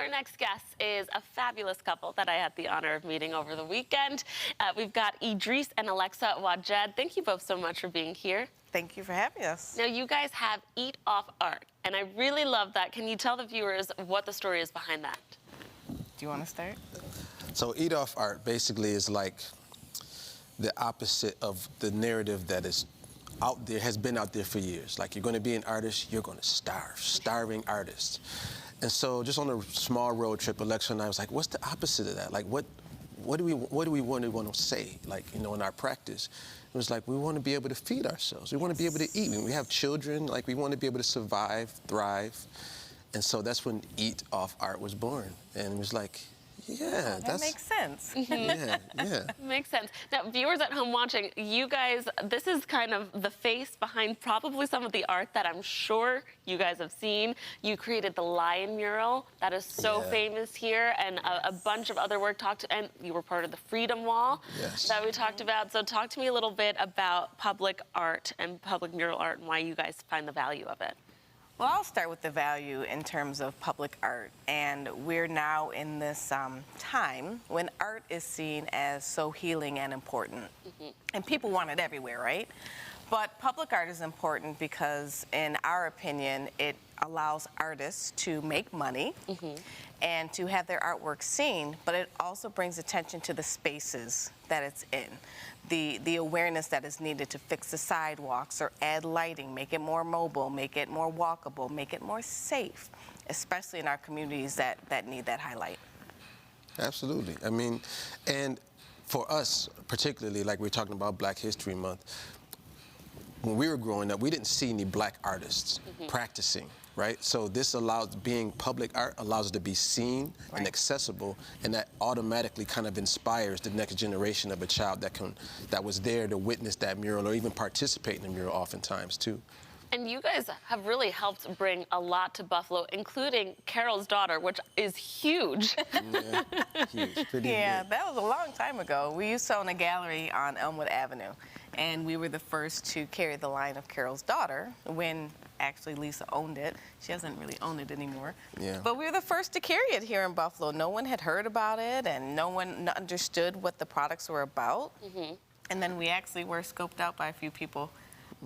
Our next guest is a fabulous couple that I had the honor of meeting over the weekend. We've got Idris and Alexa Wajed. Thank you both so much for being here. Thank you for having us. Now, you guys have Eat Off Art, and I really love that. Can you tell the viewers what the story is behind that? Do you want to start? So Eat Off Art basically is like the opposite of the narrative that is out there, has been out there for years. Like, you're going to be an artist, you're going to starve, starving artists. And so just on a small road trip, Alexa and I was like, what's the opposite of that? Like, what do we want to say, like, you know, in our practice? It was like, we want to be able to feed ourselves. We want to be able to eat. When we have children, like, we want to be able to survive, thrive. And so that's when Eat Off Art was born. And it was like, yeah, that makes sense. Yeah. Makes sense. Now, viewers at home watching, you guys, this is kind of the face behind probably some of the art that I'm sure you guys have seen. You created the lion mural that is so famous here, and a bunch of other work and you were part of the Freedom Wall that we talked about. So talk to me a little bit about public art and public mural art and why you guys find the value of it. Well, I'll start with the value in terms of public art. And we're now in this time when art is seen as so healing and important. And people want it everywhere, right? But public art is important because, in our opinion, it allows artists to make money and to have their artwork seen, but it also brings attention to the spaces that it's in. The awareness that is needed to fix the sidewalks or add lighting, make it more mobile, make it more walkable, make it more safe, especially in our communities that need that highlight. Absolutely. I mean, and for us, particularly, like we're talking about Black History Month, when we were growing up, we didn't see any Black artists practicing, right? So this allows, being public art allows it to be seen and accessible, and that automatically kind of inspires the next generation of a child that was there to witness that mural or even participate in the mural oftentimes too. And you guys have really helped bring a lot to Buffalo, including Carol's Daughter, which is huge. Yeah, huge. Pretty big. That was a long time ago. We used to own a gallery on Elmwood Avenue, and we were the first to carry the line of Carol's Daughter when actually Lisa owned it. She doesn't really own it anymore. Yeah. But we were the first to carry it here in Buffalo. No one had heard about it, and no one understood what the products were about. And then we actually were scoped out by a few people,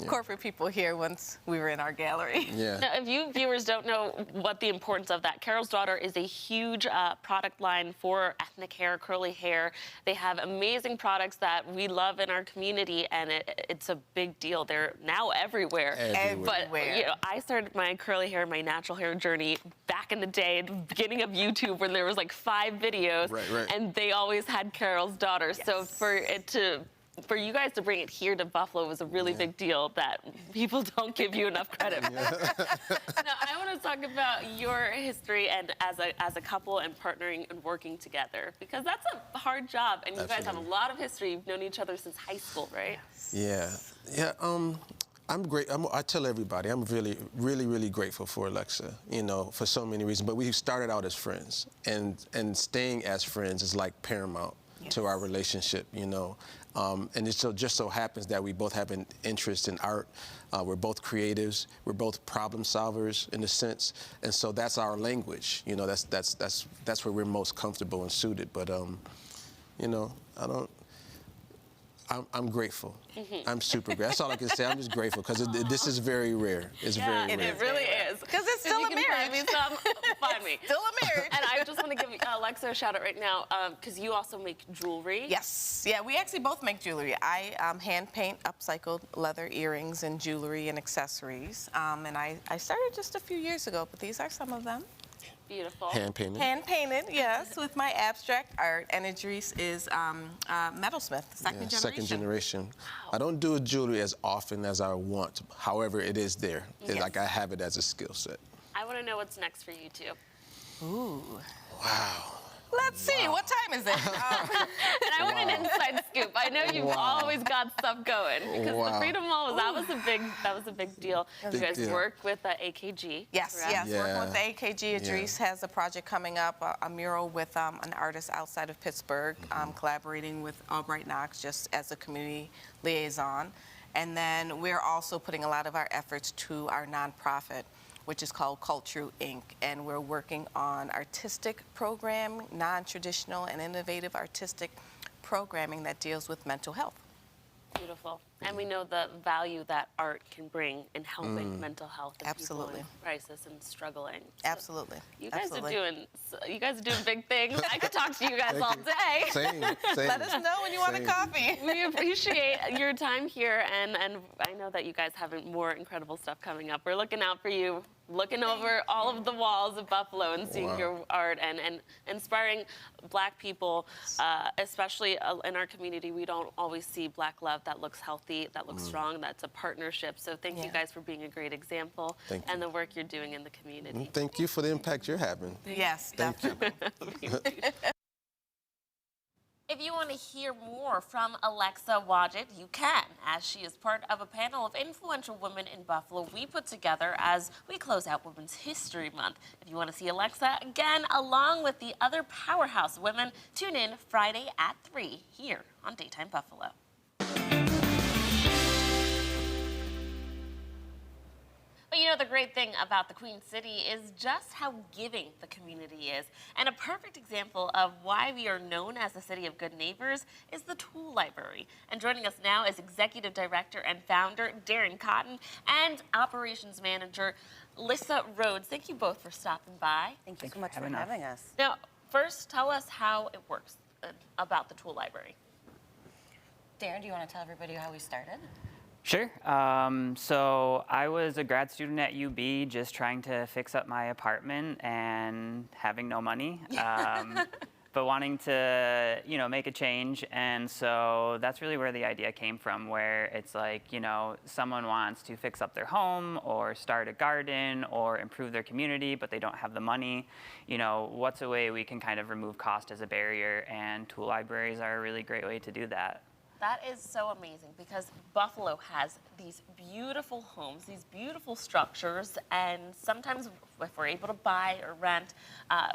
corporate people here, once we were in our gallery. Now, if you viewers don't know what the importance of that, Carol's Daughter is a huge product line for ethnic hair, curly hair. They have amazing products that we love in our community, and it's a big deal. They're now everywhere. But you know, I started my curly hair, my natural hair journey back in the day, at the beginning of YouTube, when there was like 5 videos, and they always had Carol's Daughter. So for you guys to bring it here to Buffalo was a really big deal that people don't give you enough credit for. Now, I want to talk about your history and as a couple and partnering and working together, because that's a hard job, and you guys have a lot of history. You've known each other since high school, right? I'm great. I tell everybody I'm really grateful for Alexa, you know, for so many reasons. But we started out as friends, and staying as friends is like paramount to our relationship, you know. And it just so happens that we both have an interest in art. We're both creatives. We're both problem solvers in a sense, and so that's our language. You know, that's where we're most comfortable and suited. But you know, I'm grateful. I'm super grateful. That's all I can say. I'm just grateful because this is very rare. It's very rare. It really is. Because it's still a marriage. Find me. Still a marriage. And I just want to give Alexa a shout out right now, because you also make jewelry. Yes. Yeah, we actually both make jewelry. I hand paint upcycled leather earrings and jewelry and accessories. And I started just a few years ago, but these are some of them. Beautiful. Hand painted. Hand painted, yes, with my abstract art. And Idris is metalsmith, second generation. Wow. I don't do jewelry as often as I want. However, it is there. Like, I have it as a skill set. I want to know what's next for you two. Ooh. Wow. Let's see, what time is it? And I want an inside scoop. I know you've always got stuff going, because the Freedom Wall that was a big deal. You guys work with AKG. Yes, correct? Working with the AKG. Idris has a project coming up, a mural with an artist outside of Pittsburgh, collaborating with Albright Knox just as a community liaison. And then we're also putting a lot of our efforts to our nonprofit, which is called Culture Inc. And we're working on artistic programming, non-traditional and innovative artistic programming that deals with mental health. Beautiful. And we know the value that art can bring in helping mental health and Absolutely. people in crisis and struggling. Absolutely. You guys Absolutely. you guys are doing big things. I could talk to you guys all day. Same. Let us know when you want a Same. coffee. We appreciate your time here, and I know that you guys have more incredible stuff coming up. We're looking out for you, looking over all of the walls of Buffalo and seeing Wow. your art and inspiring Black people, especially in our community. We don't always see Black love that looks healthy, that looks strong, that's a partnership. So thank you Yeah. guys for being a great example Thank and you. the work you're doing in the community. Thank you for the impact you're having. Yes, Thank you. definitely. If you want to hear more from Alexa Wadget, you can, as she is part of a panel of influential women in Buffalo we put together as we close out Women's History Month. If you want to see Alexa again, along with the other powerhouse women, tune in Friday at 3 here on Daytime Buffalo. But you know, the great thing about the Queen City is just how giving the community is. And a perfect example of why we are known as the City of Good Neighbors is the Tool Library. And joining us now is Executive Director and Founder Darren Cotton and Operations Manager Lissa Rhodes. Thank you both for stopping by. Thank you so much for having us. Now, first, tell us how it works about the Tool Library. Darren, do you want to tell everybody how we started? Sure. So I was a grad student at UB, just trying to fix up my apartment and having no money, but wanting to, make a change. And so that's really where the idea came from, where it's like, someone wants to fix up their home or start a garden or improve their community, but they don't have the money. What's a way we can kind of remove cost as a barrier? And tool libraries are a really great way to do that. That is so amazing because Buffalo has these beautiful homes, these beautiful structures, and sometimes if we're able to buy or rent,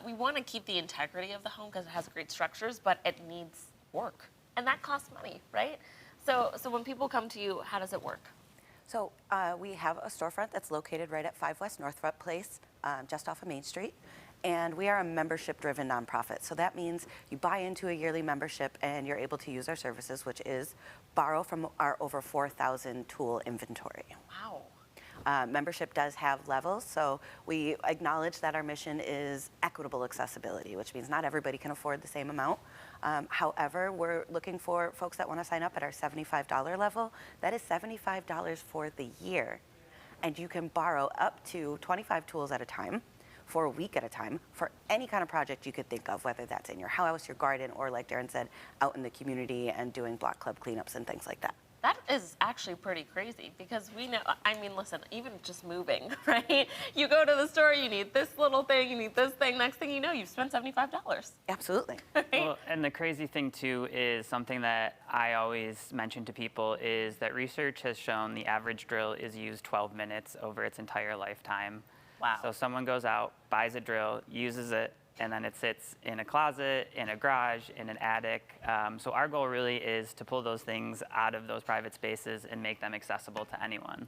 we want to keep the integrity of the home because it has great structures, but it needs work. And that costs money, right? So when people come to you, how does it work? So we have a storefront that's located right at 5 West Northrup Place, just off of Main Street. And we are a membership-driven nonprofit. So that means you buy into a yearly membership and you're able to use our services, which is borrow from our over 4,000 tool inventory. Wow. Membership does have levels, so we acknowledge that our mission is equitable accessibility, which means not everybody can afford the same amount. However, we're looking for folks that want to sign up at our $75 level. That is $75 for the year. And you can borrow up to 25 tools at a time, for a week at a time, for any kind of project you could think of, whether that's in your house, your garden, or like Darren said, out in the community and doing block club cleanups and things like that. That is actually pretty crazy because we know, listen, even just moving, right? You go to the store, you need this little thing, you need this thing. Next thing you know, you've spent $75. Absolutely. Well, and the crazy thing too is something that I always mention to people is that research has shown the average drill is used 12 minutes over its entire lifetime. Wow. So someone goes out, buys a drill, uses it, and then it sits in a closet, in a garage, in an attic. So our goal really is to pull those things out of those private spaces and make them accessible to anyone.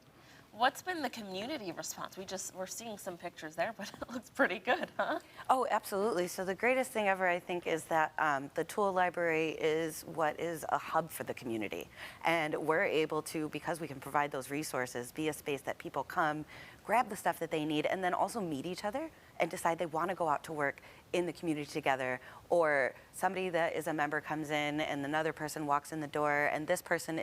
What's been the community response? We're seeing some pictures there, but it looks pretty good, huh? Oh, absolutely. So the greatest thing ever, I think, is that the tool library is what is a hub for the community. And we're able to, because we can provide those resources, be a space that people come, grab the stuff that they need, and then also meet each other and decide they want to go out to work in the community together. Or somebody that is a member comes in and another person walks in the door, and this person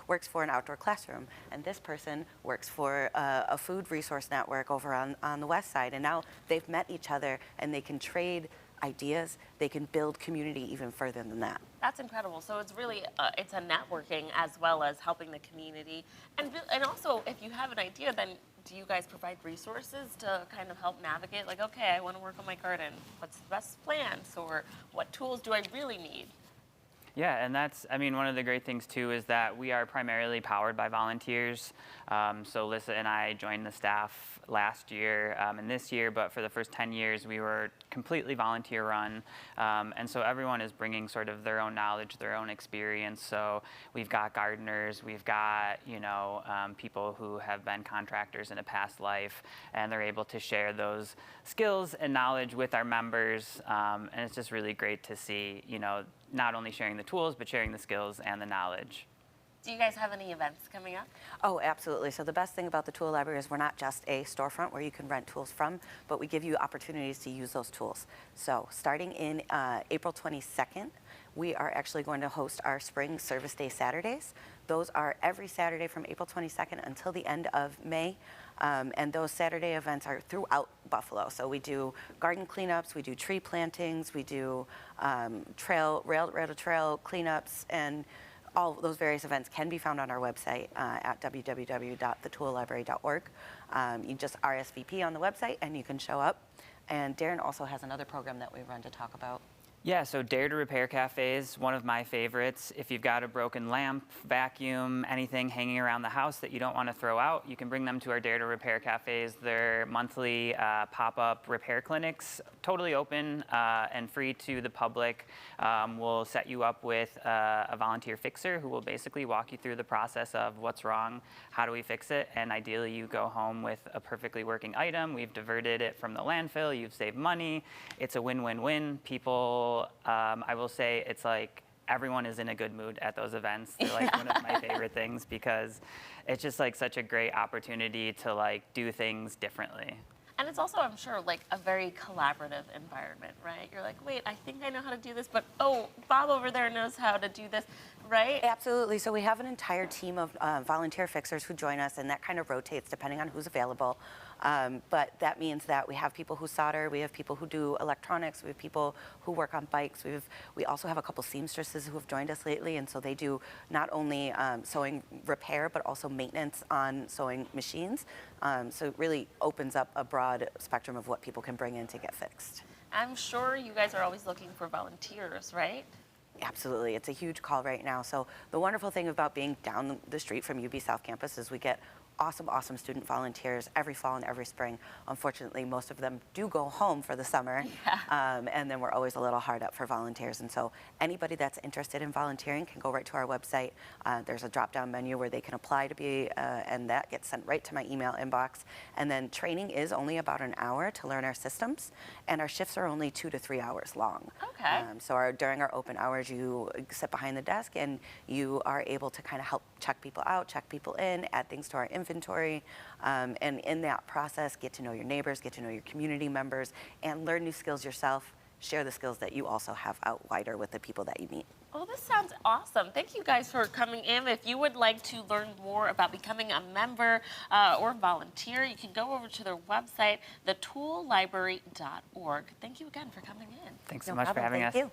works for an outdoor classroom, and this person works for a food resource network over on the west side. And now they've met each other and they can trade ideas, they can build community even further than that. That's incredible. So it's really, it's a networking as well as helping the community. And also, if you have an idea, then do you guys provide resources to kind of help navigate? Like, okay, I want to work on my garden. What's the best plants? Or what tools do I really need? Yeah, and that's, I mean, one of the great things too is that we are primarily powered by volunteers. So Lissa and I joined the staff last year and this year, but for the first 10 years we were completely volunteer run. And so everyone is bringing sort of their own knowledge, their own experience. So we've got gardeners, we've got, you know, people who have been contractors in a past life, and they're able to share those skills and knowledge with our members. And it's just really great to see, you know, not only sharing the tools, but sharing the skills and the knowledge. Do you guys have any events coming up? Oh, absolutely. So the best thing about the Tool Library is we're not just a storefront where you can rent tools from, but we give you opportunities to use those tools. So starting in April 22nd, we are actually going to host our Spring Service Day Saturdays. Those are every Saturday from April 22nd until the end of May. And those Saturday events are throughout Buffalo. So we do garden cleanups, we do tree plantings, we do rail to trail cleanups, and all those various events can be found on our website at www.thetoollibrary.org. You just RSVP on the website and you can show up. And Darren also has another program that we run to talk about. Yeah, so Dare to Repair Cafes, one of my favorites. If you've got a broken lamp, vacuum, anything hanging around the house that you don't want to throw out, you can bring them to our Dare to Repair Cafes. They're monthly pop-up repair clinics, totally open and free to the public. We'll set you up with a volunteer fixer who will basically walk you through the process of what's wrong, how do we fix it, and ideally you go home with a perfectly working item. We've diverted it from the landfill, you've saved money. It's a win-win-win. People, I will say it's like everyone is in a good mood at those events. They're like one of my favorite things because it's just like such a great opportunity to like do things differently. And it's also, I'm sure, like a very collaborative environment, right? You're like, wait, I think I know how to do this, but oh, Bob over there knows how to do this, right? Absolutely. So we have an entire team of volunteer fixers who join us, and that kind of rotates depending on who's available. But that means that we have people who solder, we have people who do electronics, we have people who work on bikes. We also have a couple seamstresses who have joined us lately, and so they do not only sewing repair, but also maintenance on sewing machines. So it really opens up a broad spectrum of what people can bring in to get fixed. I'm sure you guys are always looking for volunteers, right? Absolutely. It's a huge call right now. So the wonderful thing about being down the street from UB South Campus is we get awesome student volunteers every fall and every spring. Unfortunately, most of them do go home for the summer, and then we're always a little hard up for volunteers. And so anybody that's interested in volunteering can go right to our website. There's a drop-down menu where they can apply to be, and that gets sent right to my email inbox. And then training is only about an hour to learn our systems, and our shifts are only 2 to 3 hours long. Okay. So during our open hours, you sit behind the desk and you are able to kind of help check people out, check people in, add things to our inventory, and in that process, get to know your neighbors, get to know your community members, and learn new skills yourself. Share the skills that you also have out wider with the people that you meet. Oh, this sounds awesome. Thank you guys for coming in. If you would like to learn more about becoming a member or volunteer, you can go over to their website, thetoollibrary.org. Thank you again for coming in. Thanks so No much problem. for having Thank us. you.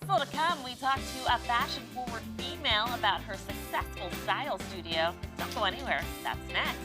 Still to come, we talk to a fashion-forward female about her successful style studio. Don't go anywhere. That's next.